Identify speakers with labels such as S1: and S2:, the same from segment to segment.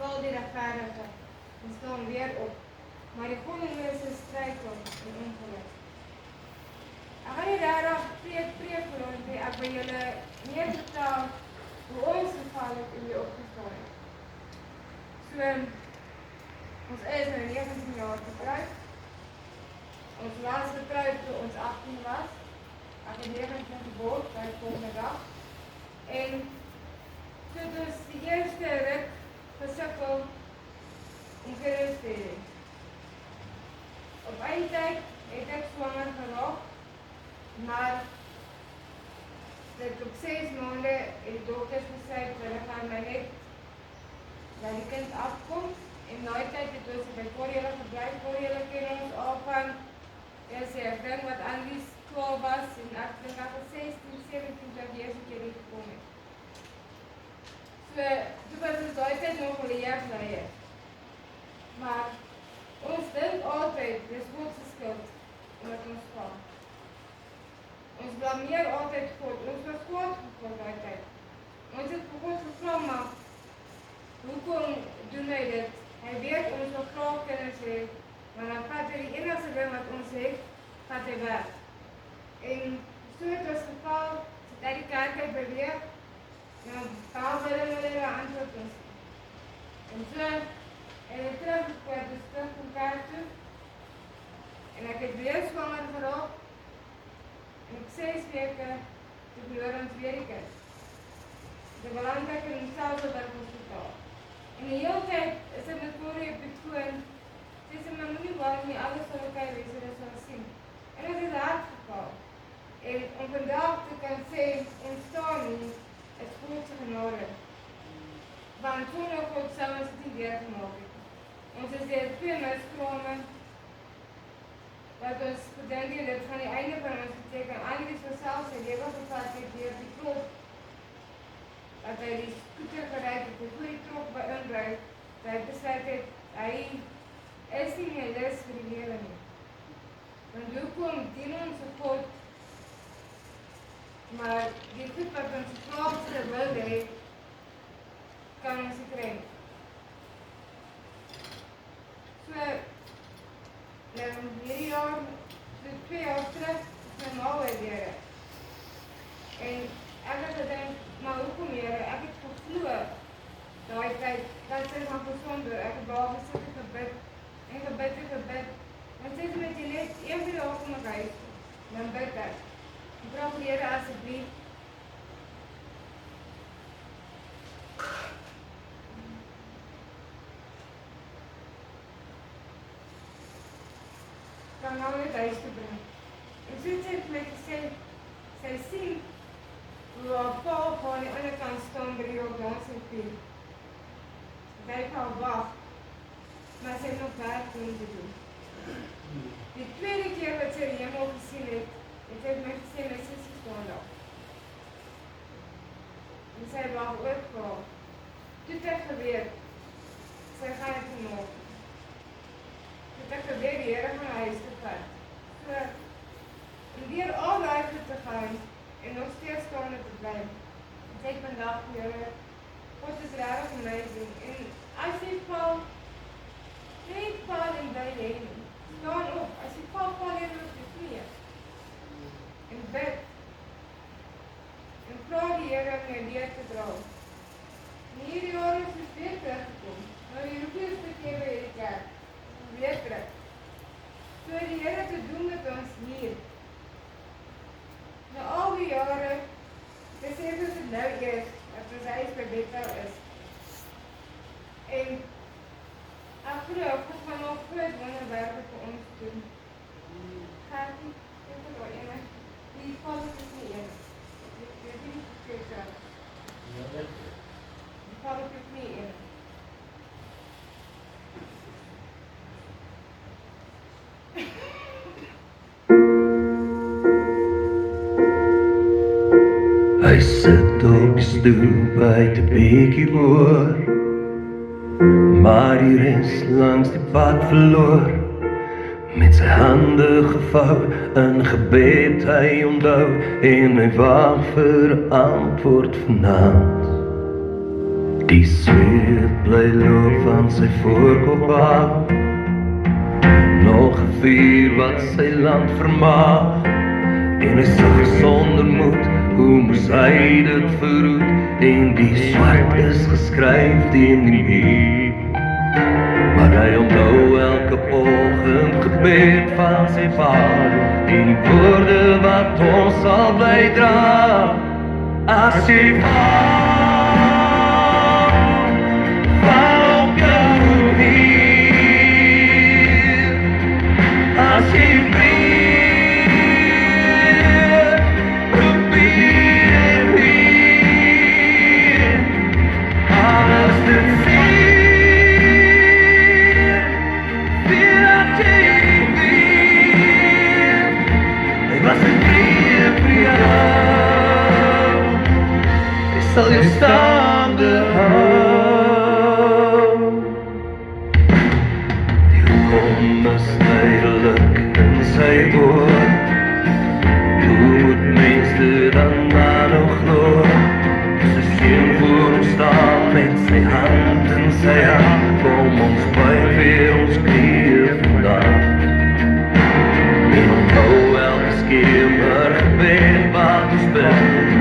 S1: val die regverdige en staan weer op. Maar die goddelose struikel en ongeluk. Ek gaan nie daarop preek rond nie, ek wil julle meer vertel hoe ons geval het en wie opgestaan het. So, ons is nou 19 jaar getrouwd. Ons was getrouwd toe ons 18 was. Ek het 19 geboord by die volgende dag. En toe dus die eerste ruk gesukkel om gerust te hê. Op een tyd het ek swanger geraak, maar dit op 6 maande het die dokters gesê dat hulle gaan my net dat die kind afkom. En na die tyd het ons by Korjele gebly. Korjele ken ons al van ek dink wat Annelies 12 was en ek dink ek was 16, 17 dat die eerste keer hier gekom het. So, toe was ons daai tyd nog al die jeugdleier. Maar ons dink altyd, dis God se skuld omdat ons val. Ons blameer altyd God. Ons was kwaad vir God daai tyd. Ons het vir God gevra, maar hoekom doen hy dit? Hy weet ons wil graag kinders hê, maar dan vat hy die enigste ding wat ons het, vat hy weg. En so het ons geval, sit hy die kerk uit beweeg, en daar wil hulle antwoord ons. En so, en het teruggekoord, dus terug van kerk toe, en ek het weer swanger geraak, en op 6 weke, toe verloor ons weer die kind. Die belangrijk in homselfde hospitaal. En die hele tyd is ek met Corrie op die foon, sê sy, maar moenie bang nie, alles sal oké wees, en dit sal sien. En ek het hard geval. En om vandag te kan sê, ons staan nie, is Godse genade. Want sonder God sal ons dit nie weer gemaak het. Ons is die 2 miskrame, wat ons gedink het, dit gaan die einde van ons beteken. Annelies was self sy lewe gevat het deur die klop, dat hy die scooter geryk het, voor die trok by inruik, dat hy besluit het, hy is nie meer lus vir die lewe nie. Want hoekom dien ons op God, maar die goed wat ons plaatste wil hê, kan ons nie kry. So, hierdie jaar, so 2 jaar terug, is my ma weer. En ek het gedink, maar hoekom Here, ek het geglo daai tyd, dat sy gaan gesond word. Ek het daar gesit en gebid, want sy sê met jy net een vir die dag om ek huis, dan bid ek. Ek vra vir Here asseblief, kan nou net huis te bring. En so het sy vir my gesê, sy sien, hoe haar pa aan die ander kant staan by die organisatiepier. Sy kan wag, maar sy het nog werk om te doen. Die tweede keer wat sy die hemel gesien het, het sy my gesê, my sussie staan daar. En sy wag ook vir haar. Toe het ek geweet, sy gaan het gemaak. Toe het ek geweet, die Here gaan huis te vat. So, en deur al die goed te gaan, en nog steeds staande te bly. En sê ek vandag vir julle, God is regtig amazing. En as jy val, nie val en bly lê nie. Staan op, as jy val jy op die knieë. En bid. En vra die Here om jou leer te dra. En hierdie jaar is ons weer teruggekom. Nou die hoeveelste keer by hierdie kerk. Weer terug. So die Here te doen met ons hier. Na al die jare, besef ons het nou eers, dat ons huis by Bethel is. En ek glo, God gaan nog groot wonderwerke vir ons doen. Gertie, dit is al ene, die vader is nie ene. Dit is nie gekeken. Die vader is nie ene.
S2: Hy sit op die stoep uit die beekie oor, maar die res langs die pad verloor. Met sy hande gevou in gebed hy onthou en hy wag vir antwoord vanaand. Die zweet bly loop van sy voorkop af. Nog 'n vuur wat sy land vermaak. En hy sug sonder moed, hoe moes hy dit verhoed? En die swart is geskryf teen die muur. Maar hy onthou elke oggend gebed van sy vader. En die woorde wat ons sal bly dra. As jy val op jou knieën. As jy sal jou staande hou. Die kom is tydelik in sy woord. Hoe moet mens dit dan maar nog glo? Sy seun voor ons staan met sy hand in sy hand. Kom ons buig weer ons knieën vandaan. En onthou elke skemer gebed wat ons bid.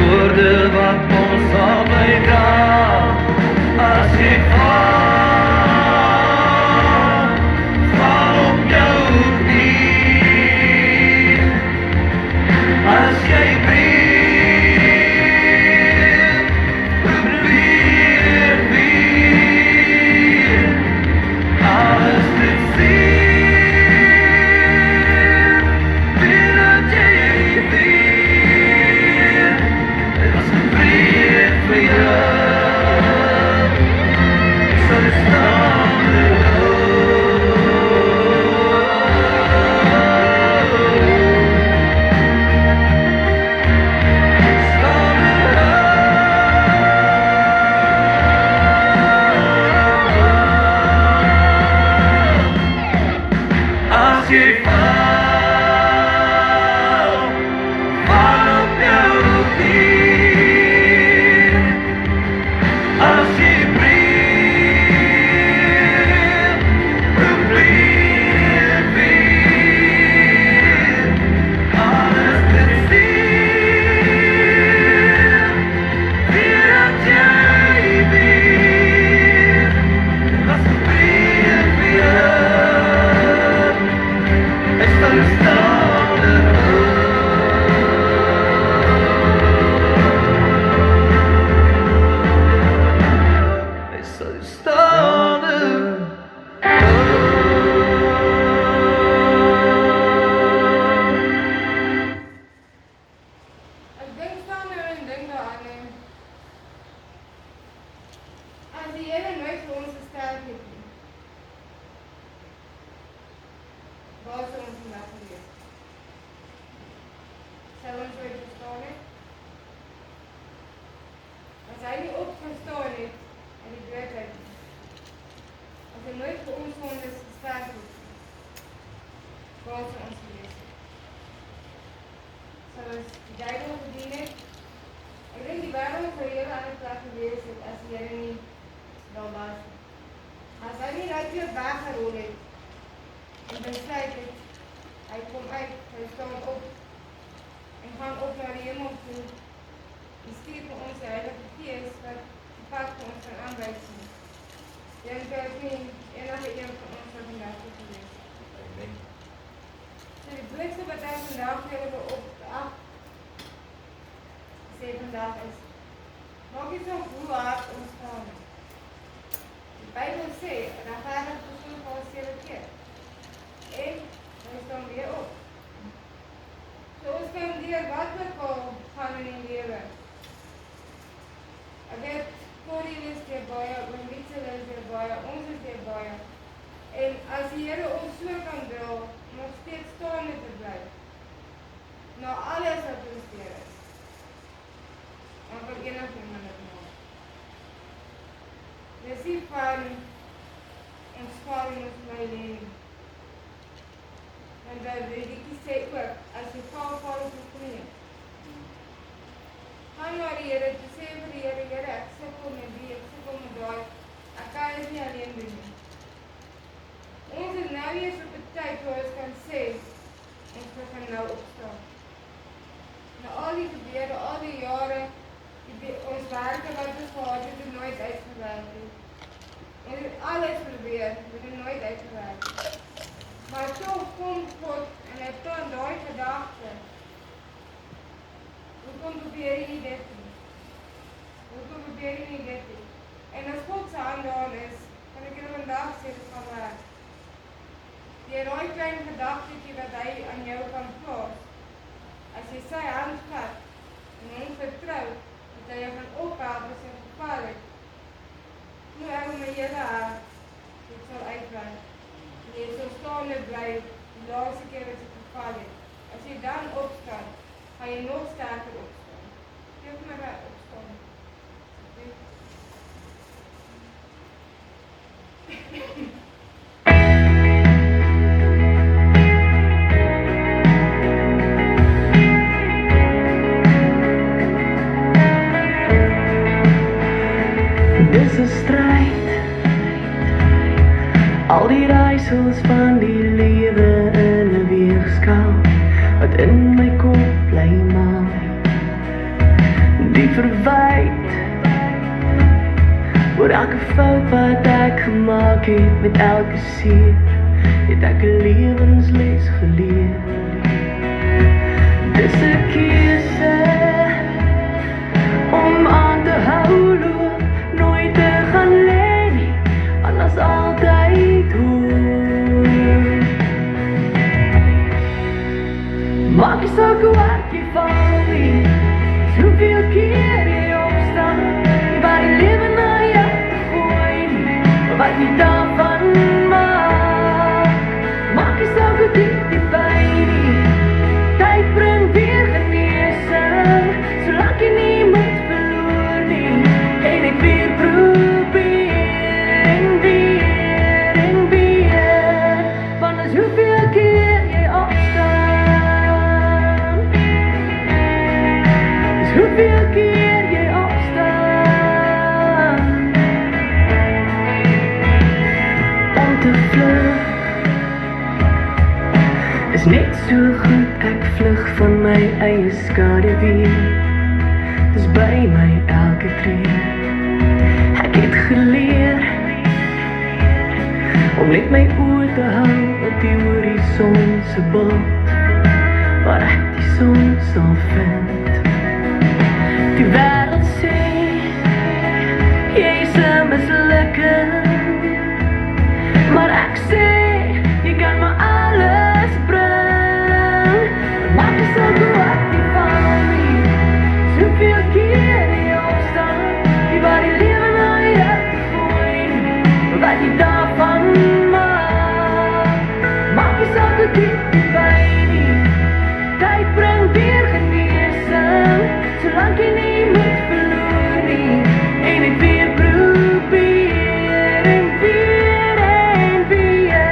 S2: Woorde wat ons sal bly dra. As jy val op jou knie. As jy breek, probeer weer alles te sien. Wil jy weer for you, so it's not as you En as die Here ons so kan dra, nog steeds staande te bly, na alles wat ons deur is, dan kan enige iemand dit maak. Dis nie van ons vader ons bly lewe. En dat die sê ook, as jy val op die knieën, gaan na die Here, te sê vir die Here, Here, ek sukkel met die
S1: nou is op 'n tyd waar ons kan sê, ons kan nou opstaan. Na al die gebeure, al die jare, ons werke wat ons gehad het, het nooit uitgewerk het. Ons het alles probeer, het nooit uitgewerk het. Maar toch kom God en hy toon daai gedagte. Hoekom probeer jy nie dit nie? Hoekom probeer jy nie dit nie? En as God se hand daar is, kan ek julle vandag sê, dit gaan werk. Die daai klein gedagtetjie wat hy aan jou kan plaas, as jy sy hand vat en hom vertrou, dat hy jou gaan ophelp as jy geval het, moet hy met my hele hart, dit sal uitwerk. En jy sal staande bly, die laaste keer wat jy geval het. As jy dan opstaan, gaan jy nog sterker opstaan. Geef my my opstaan.
S3: Dis 'n stryd, al die raaisels van die lewe in 'n weegskaal wat in my kop bly maak. Die verwyt oor elke fout wat ek gemaak het, met elke seer het ek 'n lewensles geleer. Dis 'n keuse om aan te hou, nooit te gaan lê nie, anders altyd hoor. Maak nie saak hoe hard jy val nie, hoeveel keer jy opstaan, jy waar die lewe na jou te gooi nie, wat jy daarvan maak. Maak nie saak hoe diep die pyn nie, tyd bring weer genesing, solank jy nie moet verloor nie, en ek weer probeer en weer en weer, want as hoeveel keer jy opstaan, is hoeveel keer jy opstaan, om te vlug, is net so goed ek vlug van my eie skaduwee, dis by my elke tree. Ek het geleer om net my oë te hou op die horison se bult, waar ek die son sal vind. Die wêreld sê jy's 'n mislukking, maar ek sê jy kan maar alles bring. Maak nie saak hoe hard jy val nie, hoeveel keer jy opstaan, jy waar die lewe na jou te gooi nie, wat jy daarvan maak. Maak nie saak hoe diep die pyn nie, tyd bring weer genesing, solank jy nie moet verloor nie, en ek weer probeer en weer en weer.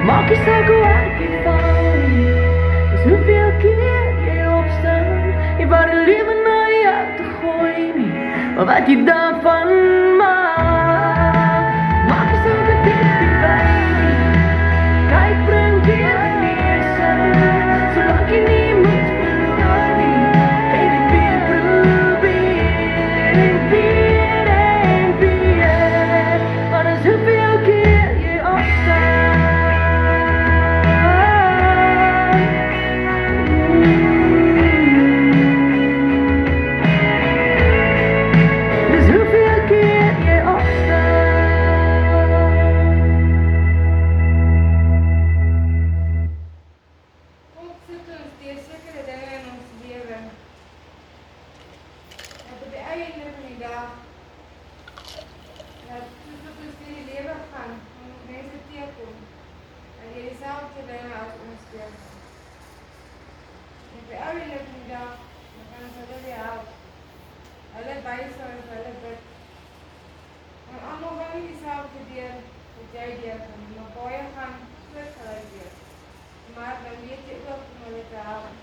S3: Maak nie saak hoe hard jy val nie, is hoeveel keer jy opstaan, jy waar die lewe na jou te gooi nie, maar wat jy daarvan maak. Maak nie saak hoe diep die pyn nie, tyd bring weer genesing, solank jy nie moet verloor nie, en ek weer probeer en weer en weer, want as hoeveel keer jy opstaan, dis hoeveel keer jy opstaan.
S1: God soek ons deur sekere dinge in ons lewe. Dat op die einde van die dag, dat soos wat ons deur die lewe gaan, gaan ons mense teekom, dat jy dieselfde dinge as ons teekom. En op die einde van die dag, dan kan ons hulle weer help. Hulle bystaan, hulle bid. En almal gaan nie dieselfde deur wat jy deur gaan, maar baie gaan soos hulle deur. Maar dan weet je ook om hulle te help.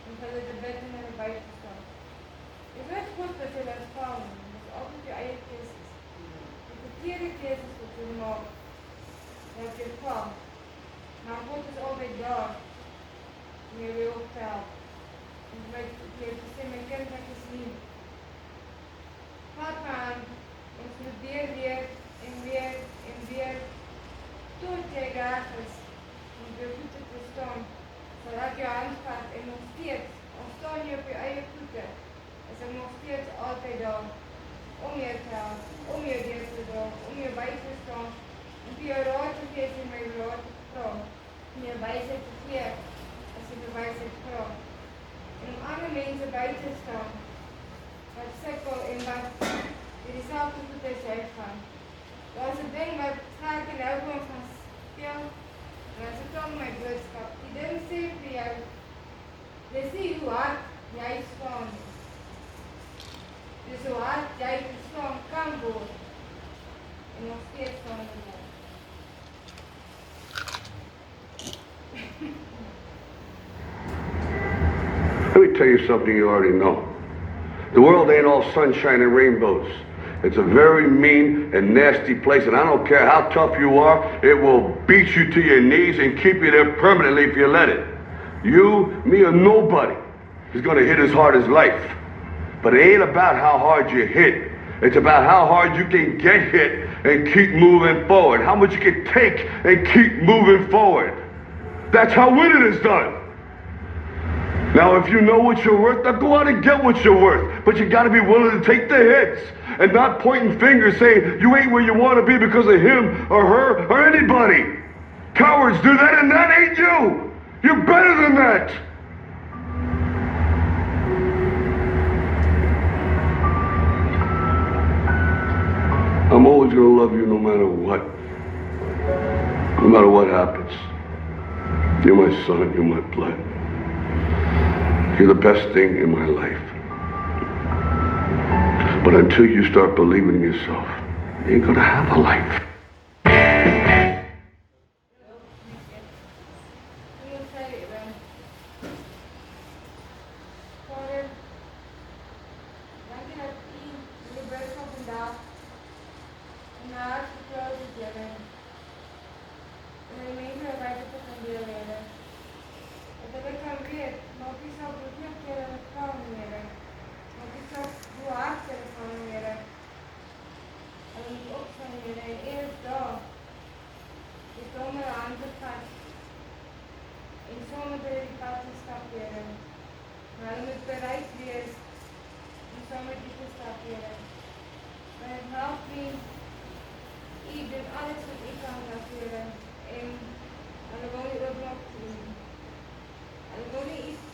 S1: Om hulle te bid en hulle by te staan. Dit is goed dat jy laat val. Dit is altyd jou eie keuses. Die verkeerde keuses wat jy maak, dat jy val. Maar God is altyd daar om jou weer op te help. En jy te sê, my kind, ek is nie. Vat my aan, ons moet weer en weer, tot jy reg is, om jou voete te staan, sodat jou hand vat en nog steeds, al staan jy op jou eie voete, is ek nog steeds altyd daar, om jou te help, om jou deur te dra, om jou by te staan, om vir jou raad te gee as jy my raad te vra, om jou wysheid te gee, as jy die wysheid vra, en om ander mense by te staan, wat sukkel en wat dieselfde voet as jy gaan. Daar is 'n ding wat ek en nou kom van speel, en dat is ook my boodskap. Die ding sê vir jou, dis nie hoe hard jy staan nie. Dis hoe hard jy geslaan kan word, en nog steeds staan jy daar.
S4: Let me tell you something you already know. The world ain't all sunshine and rainbows. It's a very mean and nasty place, and I don't care how tough you are, it will beat you to your knees and keep you there permanently if you let it. You, me, or nobody is going to hit as hard as life. But it ain't about how hard you hit. It's about how hard you can get hit and keep moving forward. How much you can take and keep moving forward. That's how winning is done. Now, if you know what you're worth, now go out and get what you're worth. But you got to be willing to take the hits and not pointing fingers saying you ain't where you want to be because of him or her or anybody. Cowards do that, and that ain't you. You're better than that. I'm always going to love you no matter what. No matter what happens. You're my son, you're my blood. You're the best thing in my life. But until you start believing in yourself, you ain't gonna have a life.
S1: En hulle wil nie oorblok doen. Hulle wil nie iets